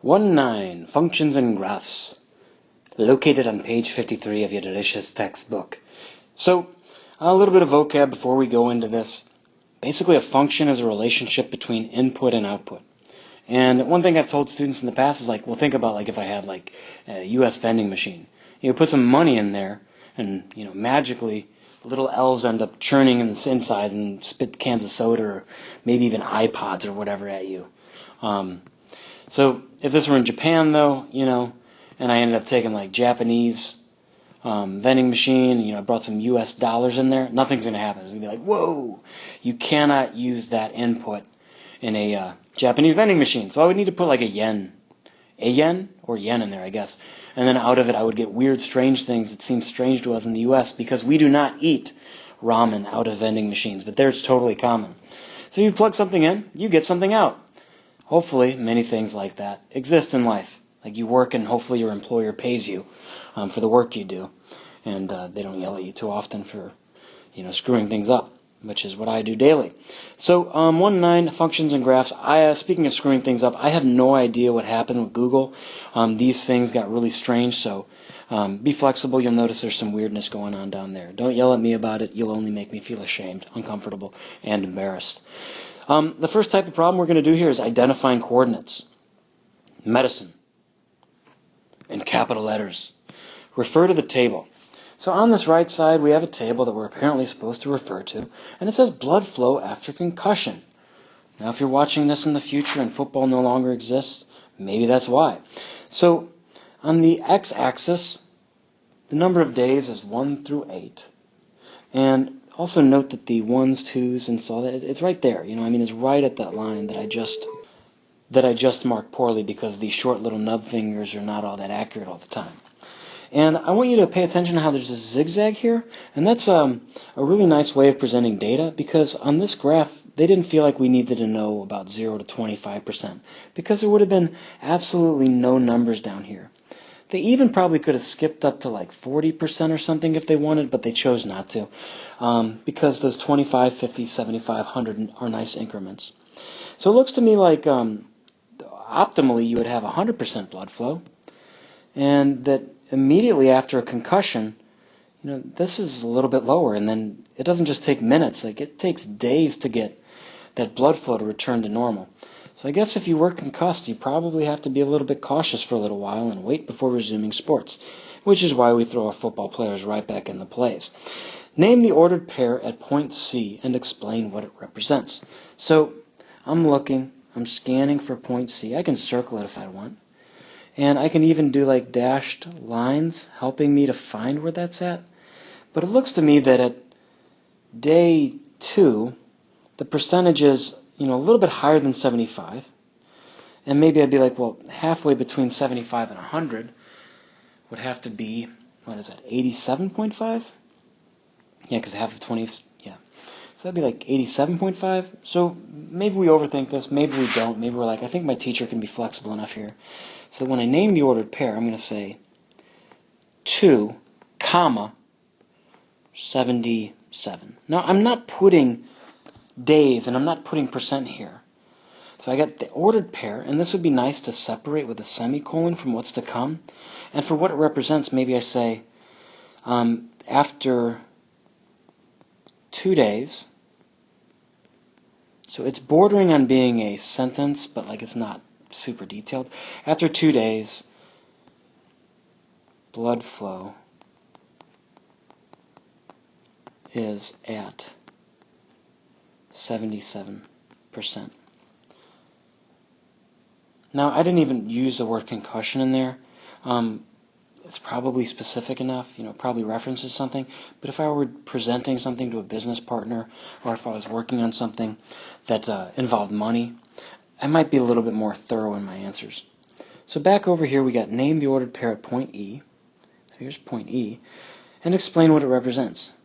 1-9 Functions and Graphs, located on page 53 of your delicious textbook. So, a little bit of vocab before we go into this. Basically, a function is a relationship between input and output. And one thing I've told students in the past is well, think about if I have a U.S. vending machine. You put some money in there, and magically little elves end up churning inside and spit cans of soda or maybe even iPods or whatever at you. So if this were in Japan, though, and I ended up taking Japanese vending machine, I brought some U.S. dollars in there, nothing's going to happen. It's going to be whoa, you cannot use that input in a Japanese vending machine. So I would need to put a yen or yen in there, I guess. And then out of it, I would get weird, strange things that seem strange to us in the U.S. because we do not eat ramen out of vending machines, but there it's totally common. So you plug something in, you get something out. Hopefully, many things like that exist in life. You work and hopefully your employer pays you for the work you do. And they don't yell at you too often for, screwing things up, which is what I do daily. So 1-9 Functions and Graphs. Speaking of screwing things up, I have no idea what happened with Google. These things got really strange, so be flexible. You'll notice there's some weirdness going on down there. Don't yell at me about it. You'll only make me feel ashamed, uncomfortable, and embarrassed. The first type of problem we're going to do here is identifying coordinates. Medicine. In capital letters. Refer to the table. So on this right side, we have a table that we're apparently supposed to refer to, and it says blood flow after concussion. Now, if you're watching this in the future and football no longer exists, maybe that's why. So on the x-axis, the number of days is 1 through 8. And also note that the 1s, 2s, and so that it's right there. It's right at that line that I just marked poorly because the short little nub fingers are not all that accurate all the time. And I want you to pay attention to how there's this zigzag here, and that's a really nice way of presenting data because on this graph, they didn't feel like we needed to know about 0 to 25% because there would have been absolutely no numbers down here. They even probably could have skipped up to 40% or something if they wanted, but they chose not to because those 25, 50, 75, 100 are nice increments. So it looks to me like optimally you would have 100% blood flow, and that immediately after a concussion, this is a little bit lower, and then it doesn't just take minutes. It takes days to get that blood flow to return to normal. So I guess if you were concussed, you probably have to be a little bit cautious for a little while and wait before resuming sports, which is why we throw our football players right back in the plays. Name the ordered pair at point C and explain what it represents. So I'm scanning for point C. I can circle it if I want. And I can even do dashed lines helping me to find where that's at. But it looks to me that at day 2, the percentage is a little bit higher than 75. And maybe I'd be halfway between 75 and 100 would have to be, 87.5? Yeah, because half of 20, yeah. So that'd be 87.5. So maybe we overthink this, maybe we don't. Maybe we're I think my teacher can be flexible enough here. So when I name the ordered pair, I'm going to say 2, 77. Now, I'm not putting days, and I'm not putting percent here. So I got the ordered pair, and this would be nice to separate with a semicolon from what's to come. And for what it represents, maybe I say, after 2 days, so it's bordering on being a sentence, but it's not super detailed. After 2 days, blood flow is at 77%. Now, I didn't even use the word concussion in there. It's probably specific enough, probably references something. But if I were presenting something to a business partner, or if I was working on something that involved money, I might be a little bit more thorough in my answers. So back over here, we got name the ordered pair at point E. So here's point E. And explain what it represents.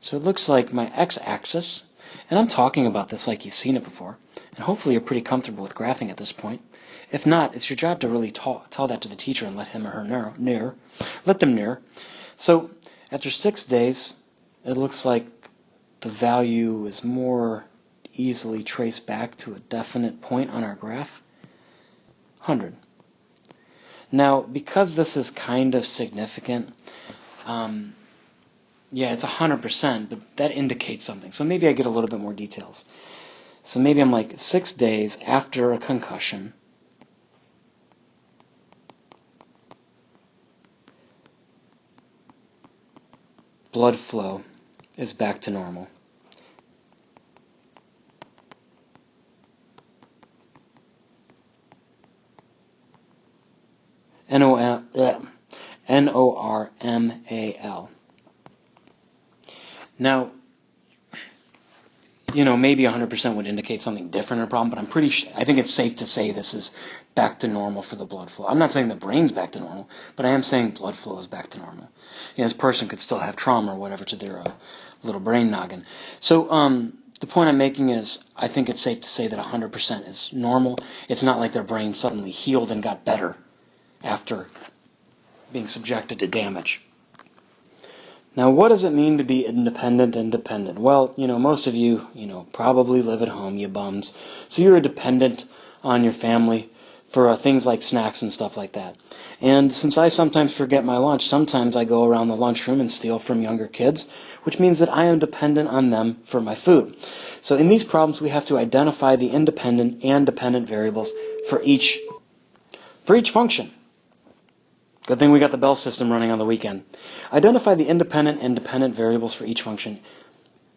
So it looks like my x-axis, and I'm talking about this like you've seen it before, and hopefully you're pretty comfortable with graphing at this point. If not, it's your job to really tell that to the teacher and let him or her let them near. So after 6 days, it looks like the value is more easily traced back to a definite point on our graph. 100. Now, because this is kind of significant, yeah, it's 100%, but that indicates something. So maybe I get a little bit more details. So maybe I'm like 6 days after a concussion, blood flow is back to normal. Normal. Now, maybe 100% would indicate something different in a problem, but I think it's safe to say this is back to normal for the blood flow. I'm not saying the brain's back to normal, but I am saying blood flow is back to normal. This person could still have trauma or whatever to their little brain noggin. So the point I'm making is I think it's safe to say that 100% is normal. It's not like their brain suddenly healed and got better after being subjected to damage. Now, what does it mean to be independent and dependent? Well, most of you, probably live at home, you bums. So you're dependent on your family for things like snacks and stuff like that. And since I sometimes forget my lunch, sometimes I go around the lunchroom and steal from younger kids, which means that I am dependent on them for my food. So in these problems, we have to identify the independent and dependent variables for each function. Good thing we got the Bell system running on the weekend. Identify the independent and dependent variables for each function.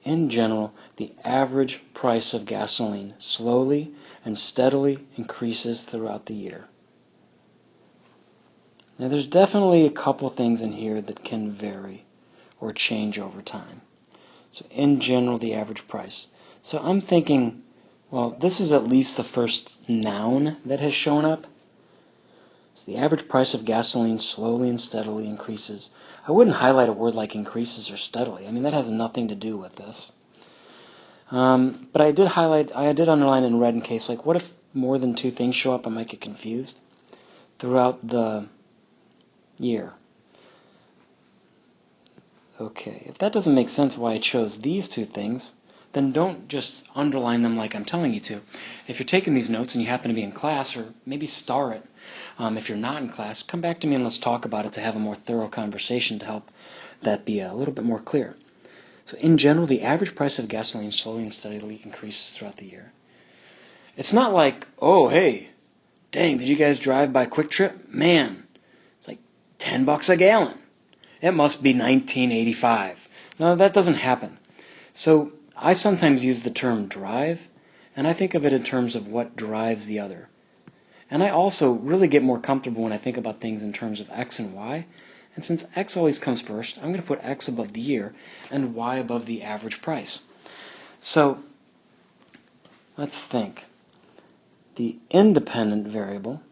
In general, the average price of gasoline slowly and steadily increases throughout the year. Now, there's definitely a couple things in here that can vary or change over time. So, in general, the average price. So, I'm thinking, well, this is at least the first noun that has shown up. So the average price of gasoline slowly and steadily increases. I wouldn't highlight a word like increases or steadily. I mean, that has nothing to do with this. But I did underline in red in case, like, what if more than two things show up? I might get confused throughout the year. Okay, if that doesn't make sense why I chose these two things, then don't just underline them like I'm telling you to. If you're taking these notes and you happen to be in class, or maybe star it. If you're not in class, come back to me and let's talk about it to have a more thorough conversation to help that be a little bit more clear. So in general, the average price of gasoline slowly and steadily increases throughout the year. It's not like, oh, hey, dang, did you guys drive by Quick Trip? Man, it's like $10 a gallon. It must be 1985. No, that doesn't happen. So I sometimes use the term drive, and I think of it in terms of what drives the other. And I also really get more comfortable when I think about things in terms of X and Y. And since X always comes first, I'm going to put X above the year and Y above the average price. So let's think. The independent variable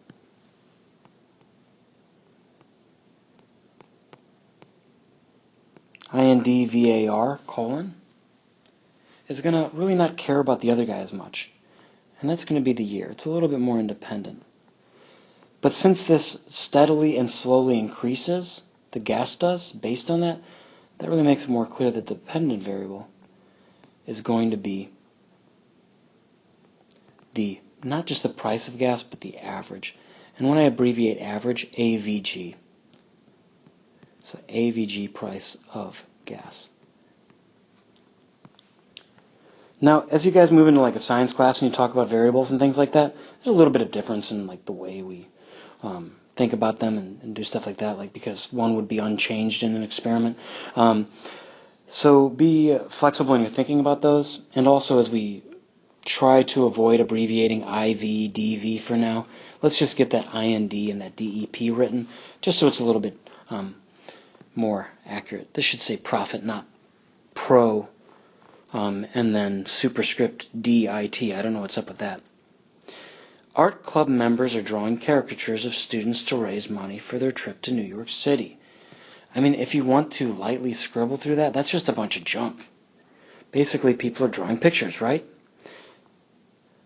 INDVAR : is going to really not care about the other guy as much. And that's going to be the year. It's a little bit more independent. But since this steadily and slowly increases, the gas does, based on that, that really makes it more clear that the dependent variable is going to be not just the price of gas, but the average. And when I abbreviate average, AVG. So AVG, price of gas. Now, as you guys move into like a science class and you talk about variables and things like that, there's a little bit of difference in like the way we think about them and do stuff like that, like because one would be unchanged in an experiment. So be flexible when you're thinking about those, and also as we try to avoid abbreviating IV, DV for now, let's just get that IND and that DEP written, just so it's a little bit more accurate. This should say profit, not pro, and then superscript DIT. I don't know what's up with that. Art club members are drawing caricatures of students to raise money for their trip to New York City. I mean, if you want to lightly scribble through that, that's just a bunch of junk. Basically, people are drawing pictures, right?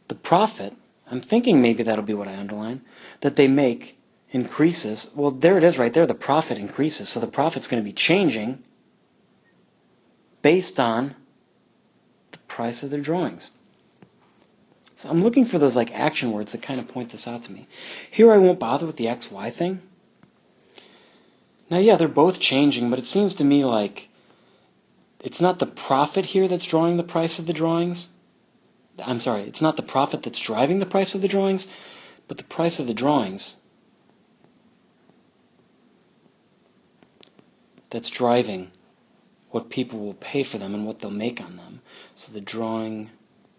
The profit, I'm thinking maybe that'll be what I underline, that they make increases. Well, there it is right there. The profit increases. So the profit's going to be changing based on the price of their drawings. So I'm looking for those like action words that kind of point this out to me. Here I won't bother with the XY thing. Now yeah, they're both changing, but it seems to me like it's not the profit here that's drawing the price of the drawings. I'm sorry, it's not the profit that's driving the price of the drawings, but the price of the drawings that's driving what people will pay for them and what they'll make on them. So the drawing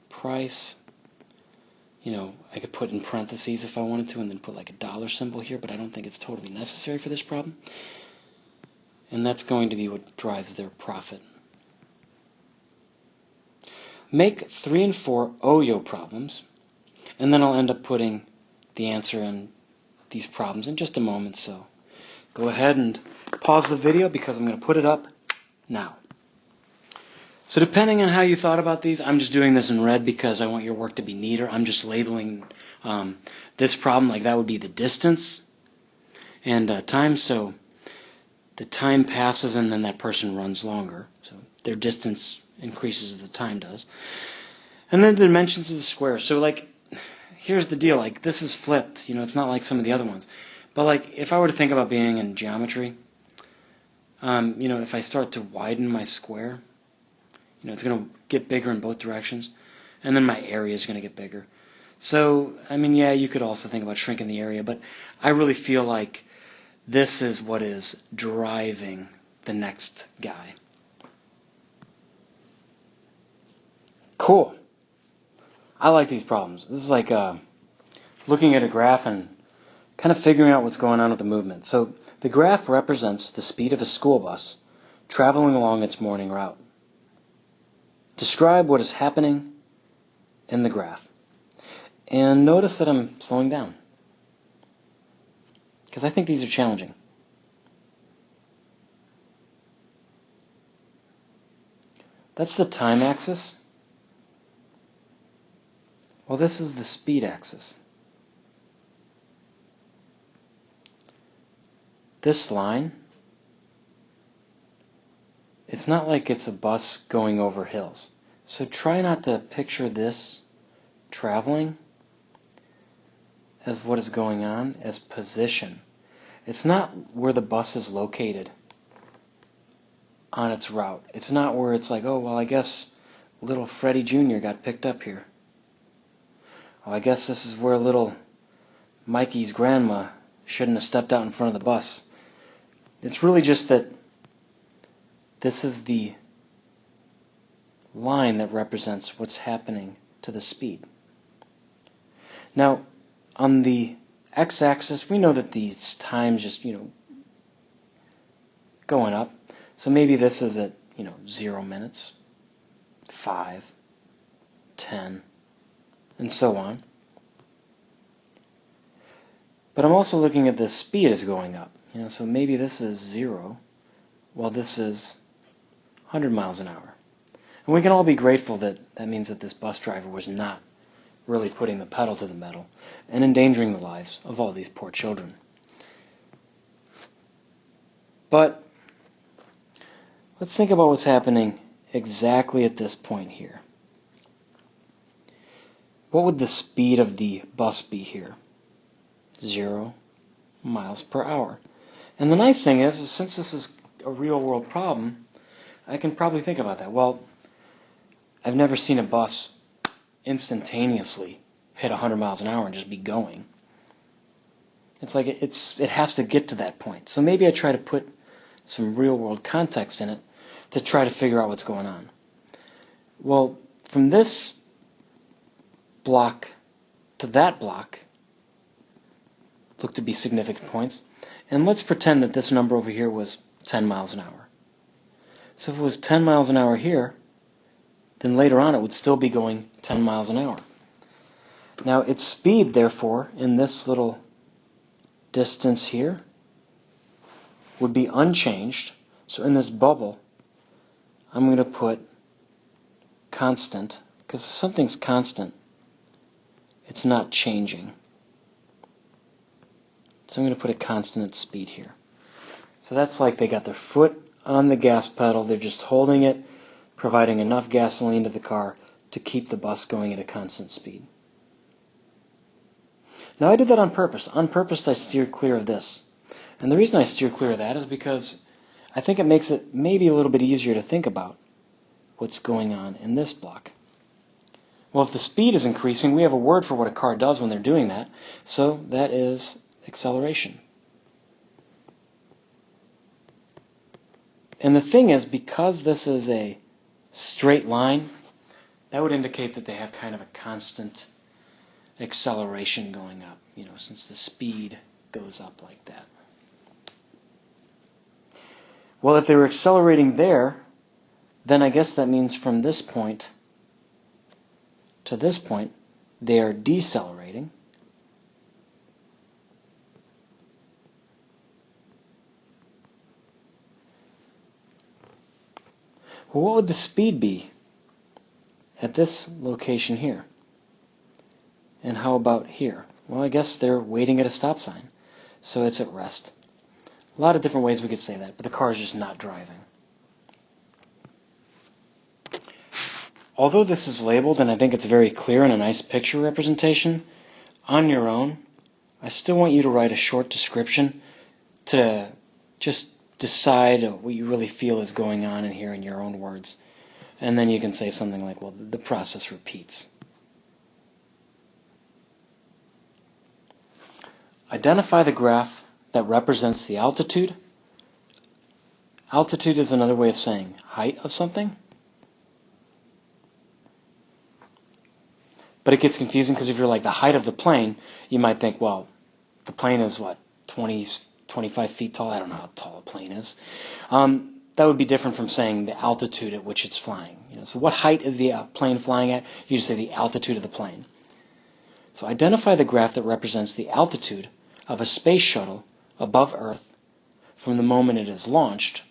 price, I could put in parentheses if I wanted to and then put like a dollar symbol here, but I don't think it's totally necessary for this problem. And that's going to be what drives their profit. Make 3 and 4 OYO problems, and then I'll end up putting the answer in these problems in just a moment, so go ahead and pause the video because I'm going to put it up now. So depending on how you thought about these, I'm just doing this in red because I want your work to be neater. I'm just labeling this problem like that would be the distance and time, so the time passes and then that person runs longer. So their distance increases as the time does. And then the dimensions of the square. So like, here's the deal, like this is flipped, it's not like some of the other ones. But like, if I were to think about being in geometry, if I start to widen my square, it's going to get bigger in both directions, and then my area is going to get bigger. So, yeah, you could also think about shrinking the area, but I really feel like this is what is driving the next guy. Cool. I like these problems. This is like looking at a graph and kind of figuring out what's going on with the movement. So the graph represents the speed of a school bus traveling along its morning route. Describe what is happening in the graph. And notice that I'm slowing down, because I think these are challenging. That's the time axis. Well, this is the speed axis. This line, it's not like it's a bus going over hills. So try not to picture this traveling as what is going on, as position. It's not where the bus is located on its route. It's not where it's like, oh, well, I guess little Freddie Jr. got picked up here. Oh, I guess this is where little Mikey's grandma shouldn't have stepped out in front of the bus. It's really just that this is the line that represents what's happening to the speed. Now, on the x-axis, we know that these times just, going up. So maybe this is at, 0 minutes, 5, 10, and so on. But I'm also looking at the speed is going up. So maybe this is 0, while this is 100 miles an hour. And we can all be grateful that that means that this bus driver was not really putting the pedal to the metal and endangering the lives of all these poor children. But let's think about what's happening exactly at this point here. What would the speed of the bus be here? 0 miles per hour. And the nice thing is since this is a real-world problem, I can probably think about that. Well, I've never seen a bus instantaneously hit 100 miles an hour and just be going. It's like it has to get to that point. So maybe I try to put some real-world context in it to try to figure out what's going on. Well, from this block to that block look to be significant points. And let's pretend that this number over here was 10 miles an hour. So if it was 10 miles an hour here, then later on it would still be going 10 miles an hour. Now its speed, therefore, in this little distance here would be unchanged. So in this bubble, I'm going to put constant, because if something's constant, it's not changing. So I'm going to put a constant at speed here. So that's like they got their foot on the gas pedal, they're just holding it, providing enough gasoline to the car to keep the bus going at a constant speed. Now I did that on purpose. On purpose I steered clear of this. And the reason I steered clear of that is because I think it makes it maybe a little bit easier to think about what's going on in this block. Well, if the speed is increasing, we have a word for what a car does when they're doing that. So that is acceleration. And the thing is, because this is a straight line, that would indicate that they have kind of a constant acceleration going up, since the speed goes up like that. Well, if they were accelerating there, then I guess that means from this point to this point, they are decelerating. Well, what would the speed be at this location here? And how about here? Well, I guess they're waiting at a stop sign, so it's at rest. A lot of different ways we could say that, but the car is just not driving. Although this is labeled, and I think it's very clear and a nice picture representation, on your own, I still want you to write a short description to just decide what you really feel is going on in here in your own words. And then you can say something like, well, the process repeats. Identify the graph that represents the altitude. Altitude is another way of saying height of something. But it gets confusing because if you're like the height of the plane, you might think, well, the plane is what, 25 feet tall? I don't know how tall a plane is. That would be different from saying the altitude at which it's flying. So what height is the plane flying at? You just say the altitude of the plane. So identify the graph that represents the altitude of a space shuttle above Earth from the moment it is launched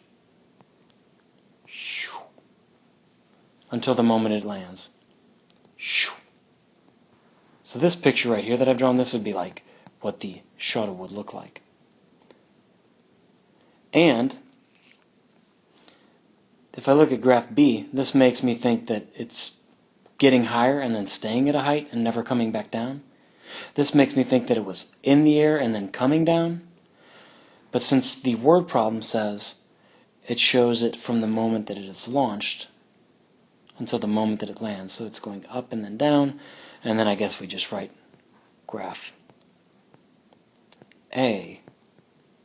until the moment it lands. So this picture right here that I've drawn, this would be like what the shuttle would look like. And if I look at graph B, this makes me think that it's getting higher and then staying at a height and never coming back down. This makes me think that it was in the air and then coming down. But since the word problem says it shows it from the moment that it is launched until the moment that it lands, so it's going up and then down, and then I guess we just write graph A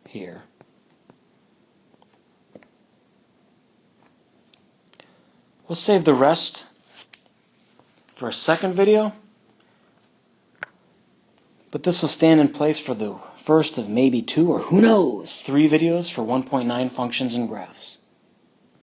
here. We'll save the rest for a second video, but this will stand in place for the first of maybe 2 or who knows 3 videos for 1.9 functions and graphs.